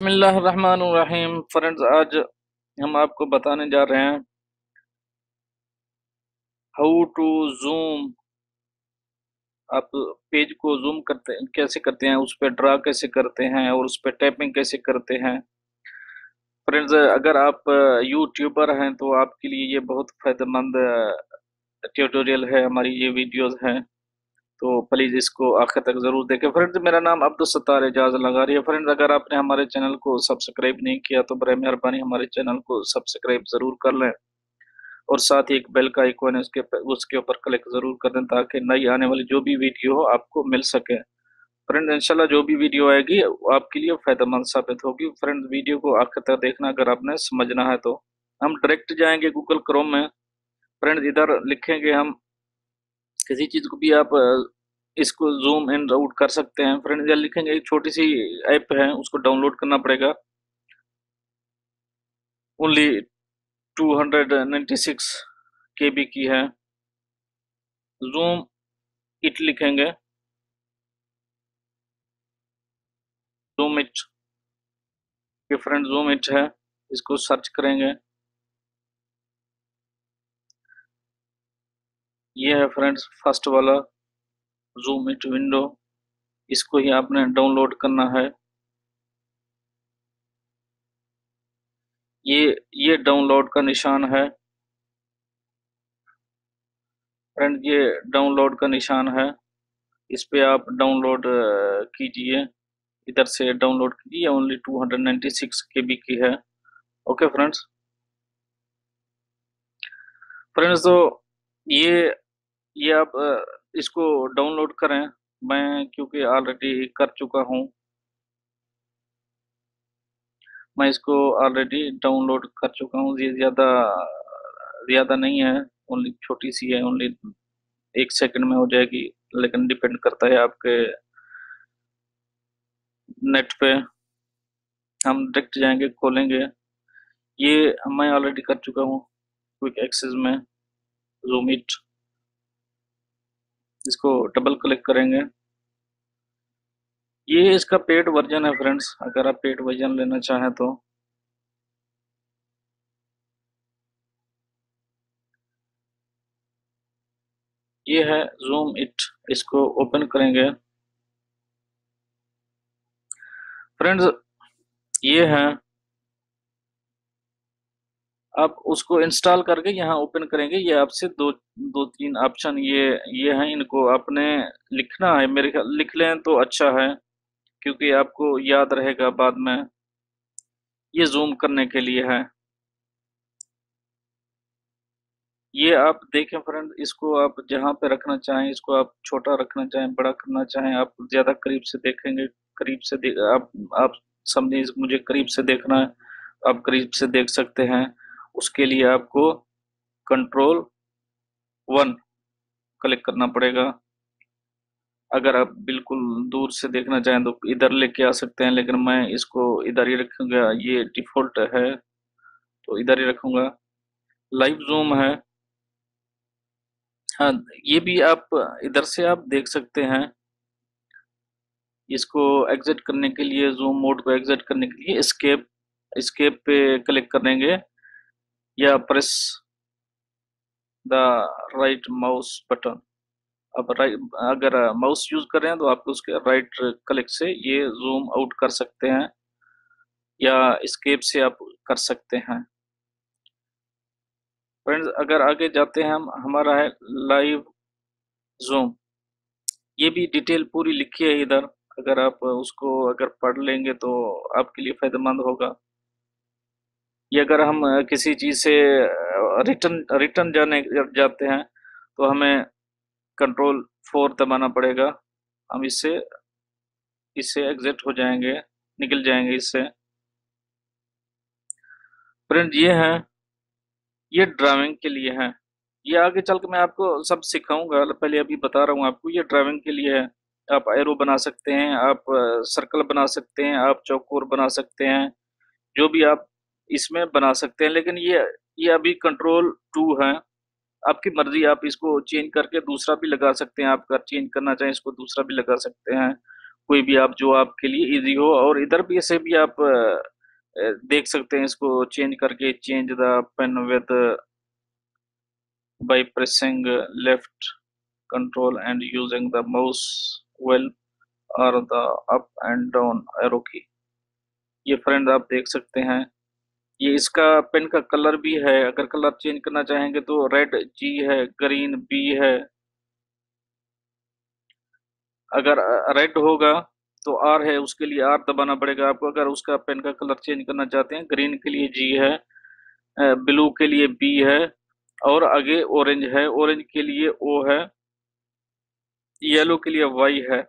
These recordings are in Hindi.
बिस्मिल्लाहिर्रहमानिर्रहीम फ्रेंड्स, आज हम आपको बताने जा रहे हैं हाउ टू जूम। आप पेज को जूम करते कैसे करते हैं, उस पर ड्रा कैसे करते हैं और उस पर टैपिंग कैसे करते हैं। फ्रेंड्स, अगर आप यूट्यूबर हैं तो आपके लिए ये बहुत फायदेमंद ट्यूटोरियल है, हमारी ये वीडियोस हैं। तो प्लीज इसको आखिर तक जरूर देखें। फ्रेंड्स, मेरा नाम अब्दुल सत्तार एजाज लगारी है। फ्रेंड्स, अगर आपने हमारे चैनल को सब्सक्राइब नहीं किया तो बड़े मेहरबानी हमारे चैनल को सब्सक्राइब जरूर कर लें और साथ ही एक बेल का आइकॉन है, उसके ऊपर क्लिक जरूर कर दें ताकि नई आने वाली जो भी वीडियो हो आपको मिल सके। फ्रेंड, इंशाल्लाह जो भी वीडियो आएगी वो आपके लिए फायदेमंद साबित होगी। फ्रेंड, वीडियो को आखिर तक देखना अगर आपने समझना है तो। हम डायरेक्ट जाएंगे गूगल क्रोम में। फ्रेंड, इधर लिखेंगे हम किसी चीज को भी, आप इसको जूम इन आउट कर सकते हैं। फ्रेंड, इधर लिखेंगे एक छोटी सी ऐप है, उसको डाउनलोड करना पड़ेगा। ओनली 296 KB की है। जूम इट लिखेंगे, जूम इट। ये फ्रेंड जूम इट है, इसको सर्च करेंगे। ये है फ्रेंड्स फर्स्ट वाला जूम इट विंडो, इसको ही आपने डाउनलोड करना है। ये डाउनलोड का निशान है। फ्रेंड, ये डाउनलोड का निशान है, इस पे आप डाउनलोड कीजिए। इधर से डाउनलोड कीजिए। ओनली 296 KB की है। Okay friends. फ्रेंड्स, तो ये ये आप इसको डाउनलोड करें। मैं क्योंकि ऑलरेडी कर चुका हूँ, मैं इसको ऑलरेडी डाउनलोड कर चुका हूँ। ये ज़्यादा ज़्यादा नहीं है, ओनली छोटी सी है। ओनली 1 सेकंड में हो जाएगी, लेकिन डिपेंड करता है आपके नेट पे। हम डायरेक्ट जाएंगे, खोलेंगे। ये मैं ऑलरेडी कर चुका हूँ क्विक एक्सेस में, जूम इट। इसको डबल क्लिक करेंगे। ये इसका पेड वर्जन है फ्रेंड्स, अगर आप पेड वर्जन लेना चाहें तो। ये है जूम इट, इसको ओपन करेंगे। फ्रेंड्स, ये है, आप उसको इंस्टॉल करके यहाँ ओपन करेंगे। ये आपसे दो दो तीन ऑप्शन ये हैं, इनको आपने लिखना है। मेरे ख्याल लिख लें तो अच्छा है, क्योंकि आपको याद रहेगा बाद में। ये जूम करने के लिए है। ये आप देखें फ्रेंड, इसको आप जहाँ पे रखना चाहें, इसको आप छोटा रखना चाहें, बड़ा करना चाहें, आप ज्यादा करीब से देखेंगे। करीब से आप समझे, मुझे करीब से देखना है, आप करीब से देख सकते हैं। उसके लिए आपको Ctrl+1 क्लिक करना पड़ेगा। अगर आप बिल्कुल दूर से देखना चाहें तो इधर लेके आ सकते हैं, लेकिन मैं इसको इधर ही रखूंगा। ये डिफॉल्ट है तो इधर ही रखूंगा। लाइव जूम है। हाँ, ये भी आप इधर से आप देख सकते हैं। इसको एग्जिट करने के लिए, जूम मोड को एग्जिट करने के लिए एस्केप एस्केप पे क्लिक करेंगे, या press the right mouse button. अब राइट, अगर माउस यूज कर रहे हैं तो आप उसके राइट क्लिक से ये जूम आउट कर सकते हैं, या एस्केप से आप कर सकते हैं। फ्रेंड्स, अगर आगे जाते हैं हम, हमारा है लाइव जूम। ये भी डिटेल पूरी लिखी है इधर, अगर आप उसको अगर पढ़ लेंगे तो आपके लिए फायदेमंद होगा। ये अगर हम किसी चीज से रिटर्न रिटर्न जाते हैं तो हमें Ctrl+4 दबाना पड़ेगा। हम इससे इससे एग्जिट हो जाएंगे, निकल जाएंगे इससे। फ्रेंड, ये है, ये ड्राइविंग के लिए है। ये आगे चल के मैं आपको सब सिखाऊंगा, पहले अभी बता रहा हूँ आपको। ये ड्राइविंग के लिए है। आप एरो बना सकते हैं, आप सर्कल बना सकते हैं, आप चौकोर बना सकते हैं, जो भी आप इसमें बना सकते हैं। लेकिन ये अभी Ctrl+2 है। आपकी मर्जी, आप इसको चेंज करके दूसरा भी लगा सकते हैं। आप अगर चेंज करना चाहें इसको दूसरा भी लगा सकते हैं, कोई भी आप जो आपके लिए इजी हो। और इधर भी ऐसे भी आप देख सकते हैं इसको चेंज करके, change the pen with by pressing left control and using the mouse wheel or the up and down arrow key। ये फ्रेंड आप देख सकते हैं, ये इसका पेन का कलर भी है। अगर कलर चेंज करना चाहेंगे तो रेड जी है, ग्रीन बी है। अगर रेड होगा तो आर है, उसके लिए आर दबाना पड़ेगा आपको। अगर उसका पेन का कलर चेंज करना चाहते हैं, ग्रीन के लिए जी है, ब्लू के लिए बी है, और आगे ऑरेंज है, ऑरेंज के लिए ओ है, येलो के लिए वाई है,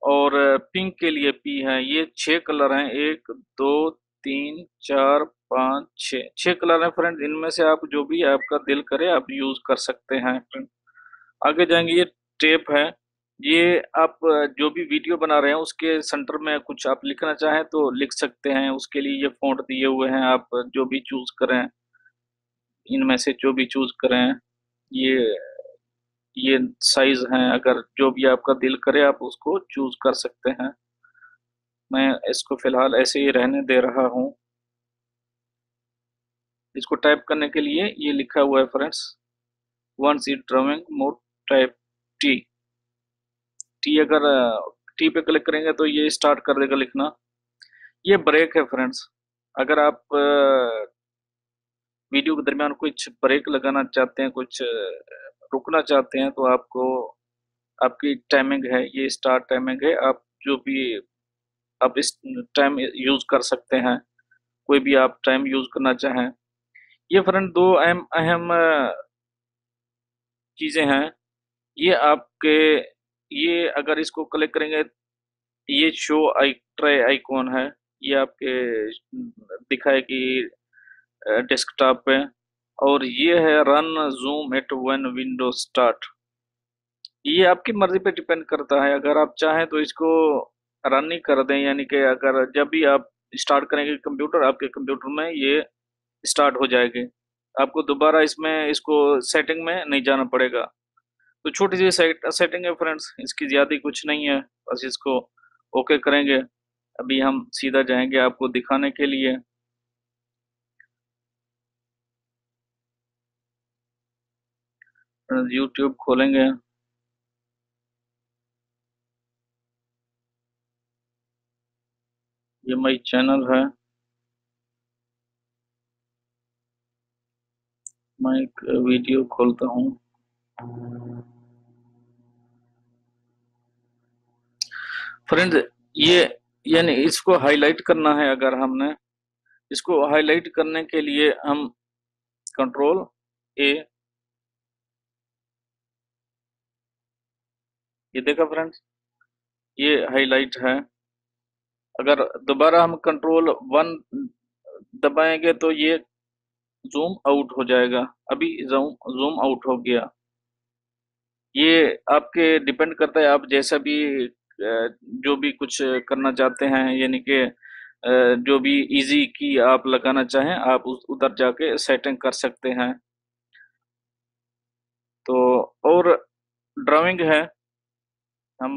और पिंक के लिए पी है। ये 6 कलर हैं, 1 2 3 4 5 6, 6 कलर हैं फ्रेंड। इनमें से आप जो भी आपका दिल करे आप यूज कर सकते हैं फ्रेंड। आगे जाएंगे, ये टेप है। ये आप जो भी वीडियो बना रहे हैं उसके सेंटर में कुछ आप लिखना चाहें तो लिख सकते हैं, उसके लिए ये फॉन्ट दिए हुए हैं। आप जो भी चूज करें, इनमें से जो भी चूज करें, ये ये साइज हैं। अगर जो भी आपका दिल करे आप उसको चूज कर सकते हैं। मैं इसको फिलहाल ऐसे ही रहने दे रहा हूँ। इसको टाइप करने के लिए ये लिखा हुआ है friends, one seat drawing mode type T. T अगर टी पे क्लिक करेंगे तो ये स्टार्ट कर देगा लिखना। ये ब्रेक है फ्रेंड्स। अगर आप वीडियो के दरमियान कुछ ब्रेक लगाना चाहते हैं, कुछ रुकना चाहते हैं, तो आपको आपकी टाइमिंग है, ये स्टार्ट टाइमिंग है। आप जो भी आप इस टाइम यूज कर सकते हैं, कोई भी आप टाइम यूज करना चाहें। ये फ्रेंड दो अहम अहम चीजें हैं। ये आपके, ये अगर इसको क्लिक करेंगे, ये शो आई ट्राई आइकॉन है, ये आपके दिखाएगी डेस्कटॉप पे। और ये है run Zoom at one window start. ये आपकी मर्जी पे डिपेंड करता है। अगर आप चाहें तो इसको रन ही कर दें, यानी कि अगर जब भी आप स्टार्ट करेंगे कंप्यूटर, आपके कंप्यूटर में ये स्टार्ट हो जाएगी। आपको दोबारा इसमें इसको सेटिंग में नहीं जाना पड़ेगा। तो छोटी सी सेटिंग है फ्रेंड्स, इसकी ज्यादा कुछ नहीं है। बस इसको ओके करेंगे। अभी हम सीधा जाएंगे आपको दिखाने के लिए। यूट्यूब खोलेंगे, ये माई चैनल है। मैं एक वीडियो खोलता हूँ। फ्रेंड्स, ये यानी इसको हाईलाइट करना है। अगर हमने इसको हाईलाइट करने के लिए हम कंट्रोल ए, ये देखा फ्रेंड्स, ये हाईलाइट है। अगर दोबारा हम कंट्रोल वन दबाएंगे तो ये जूम आउट हो जाएगा। अभी जूम जूम आउट हो गया। ये आपके डिपेंड करता है, आप जैसा भी जो भी कुछ करना चाहते हैं, यानी कि जो भी इजी की आप लगाना चाहें आप उधर जाके सेटिंग कर सकते हैं। तो और ड्राइंग है, हम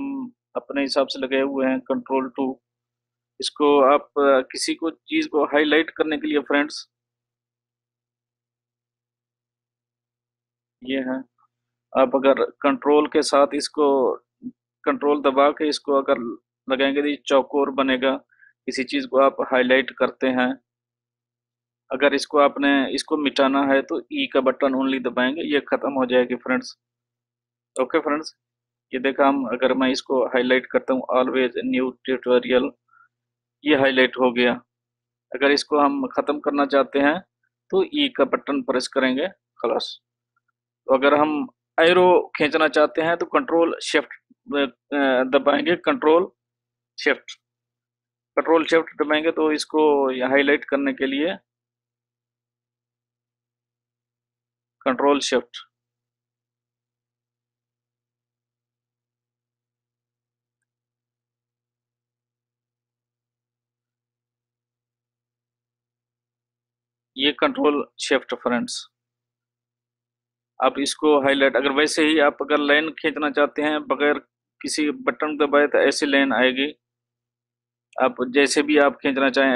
अपने हिसाब से लगाए हुए हैं कंट्रोल टू। इसको आप किसी को चीज को हाईलाइट करने के लिए फ्रेंड्स, ये है। आप अगर कंट्रोल के साथ इसको कंट्रोल दबा के इसको अगर लगाएंगे तो ये चौकोर बनेगा। किसी चीज को आप हाईलाइट करते हैं, अगर इसको आपने इसको मिटाना है तो ई का बटन ओनली दबाएंगे, ये खत्म हो जाएगी फ्रेंड्स। ओके फ्रेंड्स, ये देखा हम, अगर मैं इसको हाईलाइट करता हूँ ऑलवेज न्यू ट्यूटोरियल, ये हाईलाइट हो गया। अगर इसको हम खत्म करना चाहते हैं तो ई का बटन प्रेस करेंगे, खलास। तो अगर हम एरो खींचना चाहते हैं तो कंट्रोल शिफ्ट दबाएंगे, शिफ्ट कंट्रोल शिफ्ट दबाएंगे तो इसको हाईलाइट करने के लिए कंट्रोल शिफ्ट। ये कंट्रोल शिफ्ट फ्रेंड्स। आप इसको हाईलाइट, अगर वैसे ही आप अगर लाइन खींचना चाहते हैं बगैर किसी बटन दबाए तो ऐसी लाइन आएगी, आप जैसे भी आप खींचना चाहें